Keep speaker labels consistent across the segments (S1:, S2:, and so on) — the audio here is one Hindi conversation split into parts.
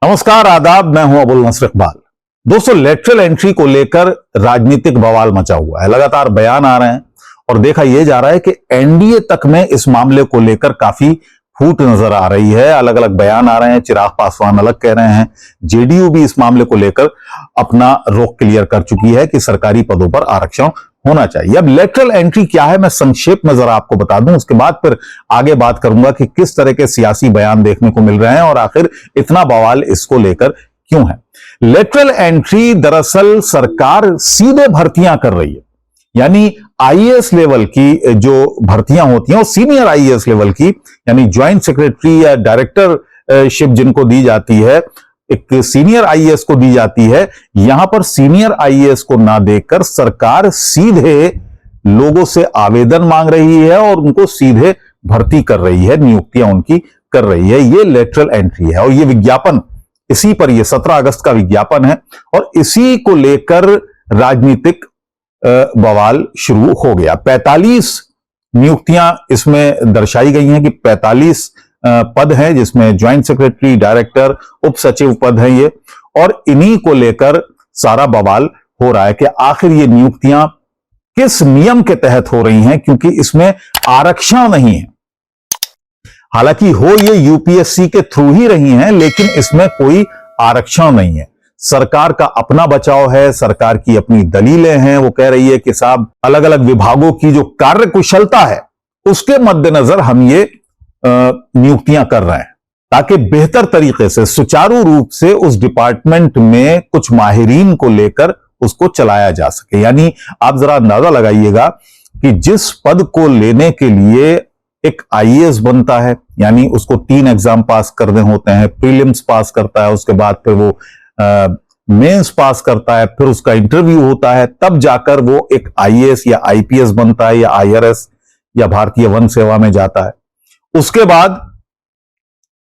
S1: नमस्कार, आदाब। मैं हूं अबुल नसर इकबाल। दोस्तों, लेटरल एंट्री को लेकर राजनीतिक बवाल मचा हुआ है। लगातार बयान आ रहे हैं और देखा यह जा रहा है कि एनडीए तक में इस मामले को लेकर काफी फूट नजर आ रही है। अलग अलग बयान आ रहे हैं। चिराग पासवान अलग कह रहे हैं, जेडीयू भी इस मामले को लेकर अपना रुख क्लियर कर चुकी है कि सरकारी पदों पर आरक्षण होना चाहिए। अब लेटरल एंट्री क्या है, मैं संक्षेप में जरा आपको बता दूं, उसके बाद फिर आगे बात करूंगा कि किस तरह के सियासी बयान देखने को मिल रहे हैं और आखिर इतना बवाल इसको लेकर क्यों है। लेटरल एंट्री दरअसल सरकार सीधे भर्तियां कर रही है, यानी आईएएस लेवल की जो भर्तियां होती हैं और सीनियर आईएएस लेवल की, यानी ज्वाइंट सेक्रेटरी या डायरेक्टरशिप जिनको दी जाती है, एक सीनियर आईएएस को दी जाती है। यहां पर सीनियर आईएएस को ना देकर सरकार सीधे लोगों से आवेदन मांग रही है और उनको सीधे भर्ती कर रही है, नियुक्तियां उनकी कर रही है। ये लेटरल एंट्री है और ये विज्ञापन इसी पर, ये 17 अगस्त का विज्ञापन है और इसी को लेकर राजनीतिक बवाल शुरू हो गया। 45 नियुक्तियां इसमें दर्शाई गई हैं कि 45 पद हैं, जिसमें ज्वाइंट सेक्रेटरी, डायरेक्टर, उप सचिव पद हैं ये, और इन्हीं को लेकर सारा बवाल हो रहा है कि आखिर ये नियुक्तियां किस नियम के तहत हो रही हैं, क्योंकि इसमें आरक्षण नहीं है। हालांकि हो ये यूपीएससी के थ्रू ही रही हैं, लेकिन इसमें कोई आरक्षण नहीं है। सरकार का अपना बचाव है, सरकार की अपनी दलीलें हैं। वो कह रही है कि साहब, अलग अलग विभागों की जो कार्य कुशलता है उसके मद्देनजर हम ये नियुक्तियां कर रहे हैं, ताकि बेहतर तरीके से, सुचारू रूप से उस डिपार्टमेंट में कुछ माहिरीन को लेकर उसको चलाया जा सके। यानी आप जरा अंदाजा लगाइएगा कि जिस पद को लेने के लिए एक आईएएस बनता है, यानी उसको 3 एग्जाम पास करने होते हैं, प्रीलिम्स पास करता है, उसके बाद फिर वो मेंस पास करता है, फिर उसका इंटरव्यू होता है, तब जाकर वो एक आईएएस या आईपीएस बनता है या आईआरएस या भारतीय वन सेवा में जाता है। उसके बाद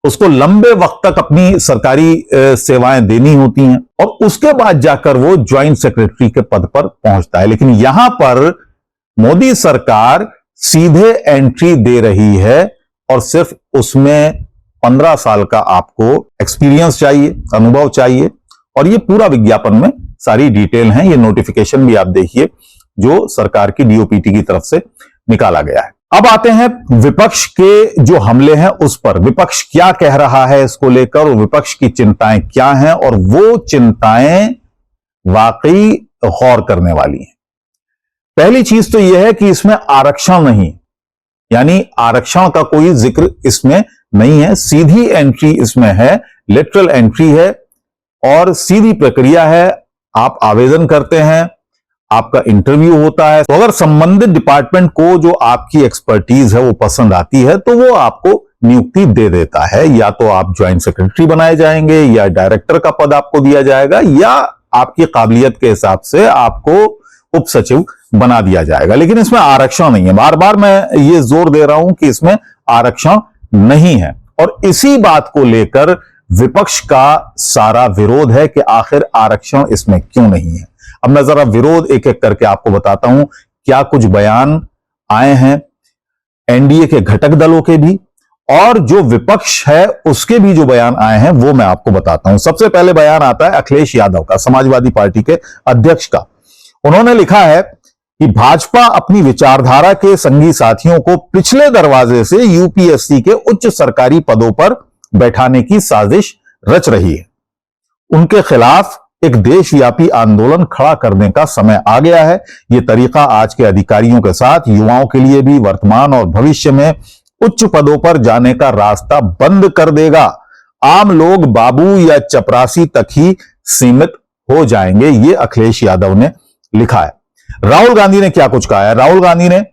S1: उसको लंबे वक्त तक अपनी सरकारी सेवाएं देनी होती हैं और उसके बाद जाकर वो ज्वाइंट सेक्रेटरी के पद पर पहुंचता है। लेकिन यहां पर मोदी सरकार सीधे एंट्री दे रही है और सिर्फ उसमें 15 साल का आपको एक्सपीरियंस चाहिए, अनुभव चाहिए, और ये पूरा विज्ञापन में सारी डिटेल है। ये नोटिफिकेशन भी आप देखिए जो सरकार की डीओपीटी की तरफ से निकाला गया है। अब आते हैं विपक्ष के जो हमले हैं उस पर। विपक्ष क्या कह रहा है इसको लेकर और विपक्ष की चिंताएं क्या हैं, और वो चिंताएं वाकई गौर करने वाली हैं। पहली चीज तो यह है कि इसमें आरक्षण नहीं, यानी आरक्षण का कोई जिक्र इसमें नहीं है। सीधी एंट्री इसमें है, लेटरल एंट्री है और सीधी प्रक्रिया है। आप आवेदन करते हैं, आपका इंटरव्यू होता है, तो अगर संबंधित डिपार्टमेंट को जो आपकी एक्सपर्टीज है वो पसंद आती है तो वो आपको नियुक्ति दे देता है। या तो आप ज्वाइंट सेक्रेटरी बनाए जाएंगे, या डायरेक्टर का पद आपको दिया जाएगा, या आपकी काबिलियत के हिसाब से आपको उप सचिव बना दिया जाएगा। लेकिन इसमें आरक्षण नहीं है। बार बार मैं ये जोर दे रहा हूं कि इसमें आरक्षण नहीं है और इसी बात को लेकर विपक्ष का सारा विरोध है कि आखिर आरक्षण इसमें क्यों नहीं है। अब मैं जरा विरोध एक एक करके आपको बताता हूं। क्या कुछ बयान आए हैं एनडीए के घटक दलों के भी, और जो विपक्ष है उसके भी जो बयान आए हैं वो मैं आपको बताता हूं। सबसे पहले बयान आता है अखिलेश यादव का, समाजवादी पार्टी के अध्यक्ष का। उन्होंने लिखा है कि भाजपा अपनी विचारधारा के संगी साथियों को पिछले दरवाजे से यूपीएससी के उच्च सरकारी पदों पर बैठाने की साजिश रच रही है। उनके खिलाफ एक देशव्यापी आंदोलन खड़ा करने का समय आ गया है। यह तरीका आज के अधिकारियों के साथ युवाओं के लिए भी वर्तमान और भविष्य में उच्च पदों पर जाने का रास्ता बंद कर देगा। आम लोग बाबू या चपरासी तक ही सीमित हो जाएंगे, ये अखिलेश यादव ने लिखा है। राहुल गांधी ने क्या कुछ कहा है? राहुल गांधी ने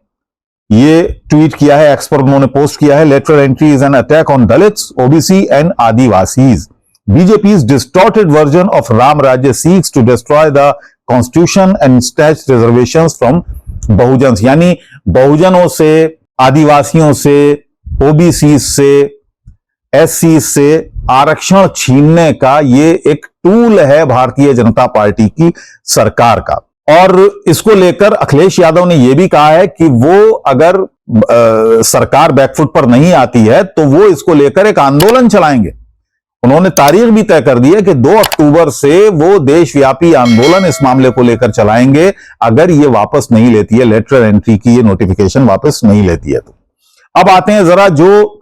S1: ये ट्वीट किया है, एक्स पर उन्होंने पोस्ट किया है, lateral entry is an attack on Dalits, OBC and Adivasis. BJP's distorted version of Ram Rajya seeks to destroy the constitution and snatch reservations from बहुजन, यानी बहुजनों से, आदिवासियों से, ओबीसी से, एससी से आरक्षण छीनने का ये एक टूल है भारतीय जनता पार्टी की सरकार का। और इसको लेकर अखिलेश यादव ने यह भी कहा है कि वो अगर सरकार बैकफुट पर नहीं आती है तो वो इसको लेकर एक आंदोलन चलाएंगे उन्होंने तारीख भी तय कर दी है कि 2 अक्टूबर से वो देशव्यापी आंदोलन इस मामले को लेकर चलाएंगे अगर ये वापस नहीं लेती है, लेटरल एंट्री की ये नोटिफिकेशन वापस नहीं लेती है। तो अब आते हैं जरा जो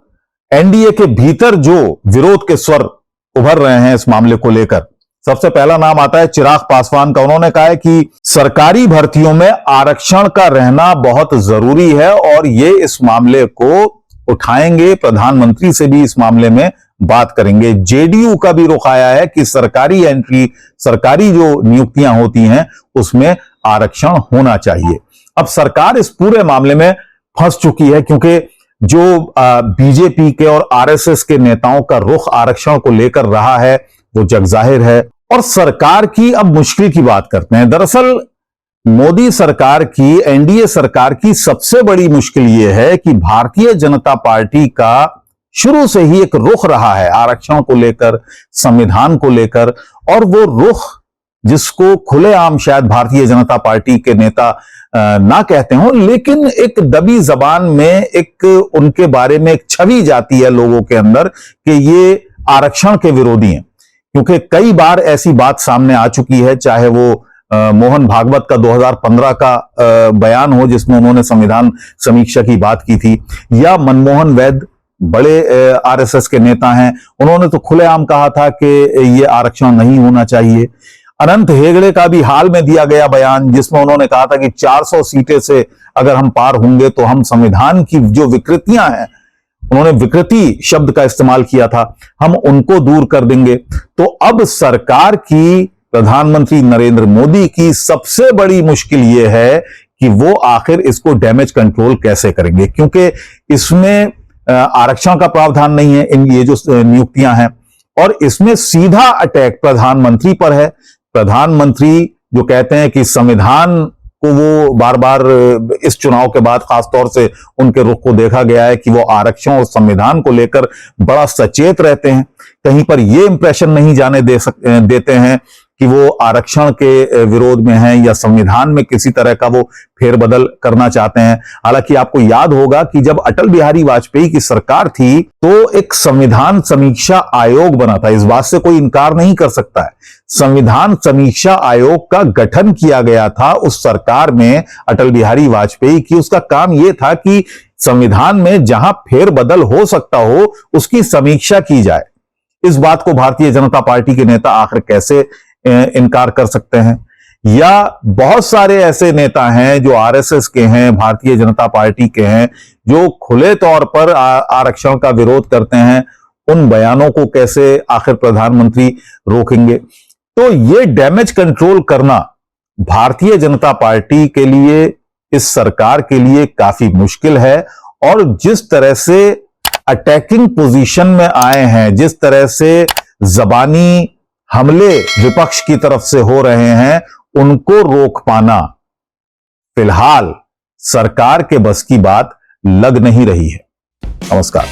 S1: एनडीए के भीतर जो विरोध के स्वर उभर रहे हैं इस मामले को लेकर। सबसे पहला नाम आता है चिराग पासवान का। उन्होंने कहा है कि सरकारी भर्तियों में आरक्षण का रहना बहुत जरूरी है और ये इस मामले को उठाएंगे, प्रधानमंत्री से भी इस मामले में बात करेंगे। जेडीयू का भी रुख आया है कि सरकारी एंट्री, सरकारी जो नियुक्तियां होती हैं उसमें आरक्षण होना चाहिए। अब सरकार इस पूरे मामले में फंस चुकी है क्योंकि जो बीजेपी के और आरएसएस के नेताओं का रुख आरक्षण को लेकर रहा है वो जगजाहिर है। और सरकार की अब मुश्किल की बात करते हैं। दरअसल मोदी सरकार की, एनडीए सरकार की सबसे बड़ी मुश्किल यह है कि भारतीय जनता पार्टी का शुरू से ही एक रुख रहा है आरक्षण को लेकर, संविधान को लेकर, और वो रुख जिसको खुलेआम शायद भारतीय जनता पार्टी के नेता ना कहते हो, लेकिन एक दबी जबान में एक उनके बारे में एक छवि जाती है लोगों के अंदर कि ये आरक्षण के विरोधी हैं। क्योंकि कई बार ऐसी बात सामने आ चुकी है, चाहे वो मोहन भागवत का 2015 का बयान हो जिसमें उन्होंने संविधान समीक्षा की बात की थी, या मनमोहन वैद्य बड़े आरएसएस के नेता हैं, उन्होंने तो खुलेआम कहा था कि ये आरक्षण नहीं होना चाहिए। अनंत हेगड़े का भी हाल में दिया गया बयान जिसमें उन्होंने कहा था कि 400 सीटें से अगर हम पार होंगे तो हम संविधान की जो विकृतियां हैं, उन्होंने विकृति शब्द का इस्तेमाल किया था, हम उनको दूर कर देंगे। तो अब सरकार की, प्रधानमंत्री नरेंद्र मोदी की सबसे बड़ी मुश्किल यह है कि वो आखिर इसको डैमेज कंट्रोल कैसे करेंगे, क्योंकि इसमें आरक्षण का प्रावधान नहीं है, इन ये जो नियुक्तियां हैं, और इसमें सीधा अटैक प्रधानमंत्री पर है। प्रधानमंत्री जो कहते हैं कि संविधान को वो बार बार इस चुनाव के बाद खासतौर से उनके रुख को देखा गया है कि वो आरक्षण और संविधान को लेकर बड़ा सचेत रहते हैं, कहीं पर ये इंप्रेशन नहीं जाने देते हैं कि वो आरक्षण के विरोध में हैं या संविधान में किसी तरह का वो फेरबदल करना चाहते हैं। हालांकि आपको याद होगा कि जब अटल बिहारी वाजपेयी की सरकार थी तो एक संविधान समीक्षा आयोग बना था, इस बात से कोई इनकार नहीं कर सकता है। संविधान समीक्षा आयोग का गठन किया गया था उस सरकार में अटल बिहारी वाजपेयी की। उसका काम यह था कि संविधान में जहां फेरबदल हो सकता हो उसकी समीक्षा की जाए। इस बात को भारतीय जनता पार्टी के नेता आखिर कैसे इनकार कर सकते हैं? या बहुत सारे ऐसे नेता हैं जो आरएसएस के हैं, भारतीय जनता पार्टी के हैं, जो खुले तौर पर आरक्षण का विरोध करते हैं, उन बयानों को कैसे आखिर प्रधानमंत्री रोकेंगे? तो ये डैमेज कंट्रोल करना भारतीय जनता पार्टी के लिए, इस सरकार के लिए काफी मुश्किल है। और जिस तरह से अटैकिंग पोजीशन में आए हैं, जिस तरह से जबानी हमले विपक्ष की तरफ से हो रहे हैं, उनको रोक पाना फिलहाल सरकार के बस की बात लग नहीं रही है। नमस्कार।